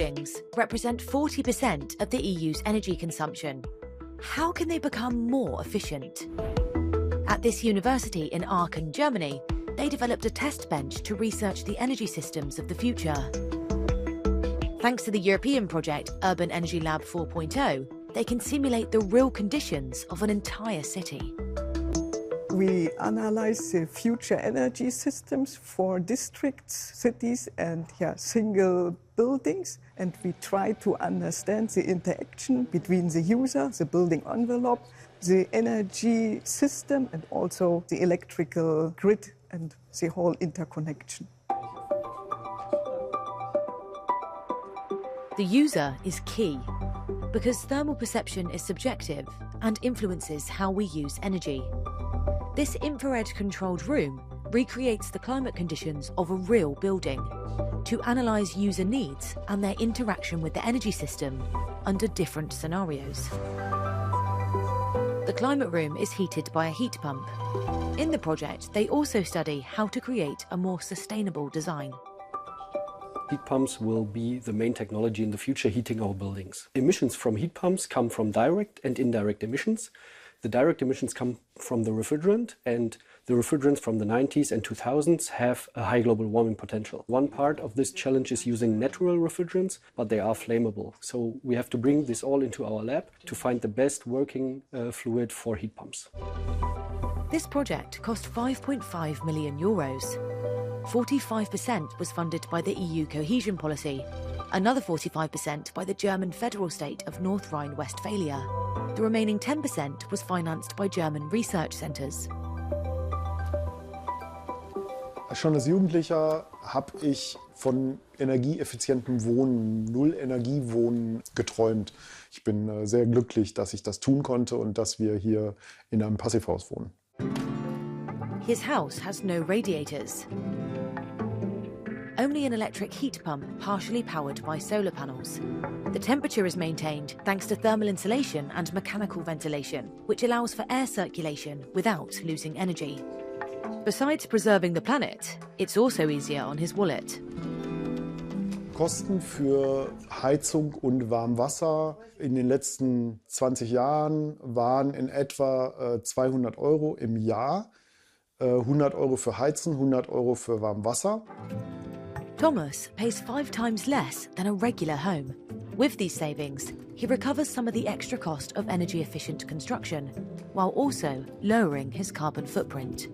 buildings represent 40% of the EU's energy consumption. How can they become more efficient? At this university in Aachen, Germany, they developed a test bench to research the energy systems of the future. Thanks to the European project Urban Energy Lab 4.0, they can simulate the real conditions of an entire city. We analyze the future energy systems for districts, cities and single buildings, and we try to understand the interaction between the user, the building envelope, the energy system and also the electrical grid and the whole interconnection. The user is key because thermal perception is subjective and influences how we use energy. This infrared-controlled room recreates the climate conditions of a real building to analyse user needs and their interaction with the energy system under different scenarios. The climate room is heated by a heat pump. In the project, they also study how to create a more sustainable design. Heat pumps will be the main technology in the future heating our buildings. Emissions from heat pumps come from direct and indirect emissions. The direct emissions come from the refrigerant, and the refrigerants from the 90s and 2000s have a high global warming potential. One part of this challenge is using natural refrigerants, but they are flammable. So we have to bring this all into our lab to find the best working fluid for heat pumps. This project cost €5.5 million. 45% was funded by the EU cohesion policy, another 45% by the German federal state of North Rhine-Westphalia. The remaining 10% was financed by German research centers. Schon als Jugendlicher habe ich von energieeffizientem Wohnen, Null-Energiewohnen geträumt. Ich bin sehr glücklich, dass ich das tun konnte und dass wir hier in einem Passivhaus wohnen. His house has no radiators. Only an electric heat pump partially powered by solar panels. The temperature is maintained thanks to thermal insulation and mechanical ventilation, which allows for air circulation without losing energy. Besides preserving the planet, it's also easier on his wallet. Kosten für Heizung und Warmwasser in den letzten 20 Jahren waren in etwa 200 € im Jahr. 100 € für Heizen, 100 € für Warmwasser. Thomas pays 5 times less than a regular home. With these savings, he recovers some of the extra cost of energy-efficient construction, while also lowering his carbon footprint.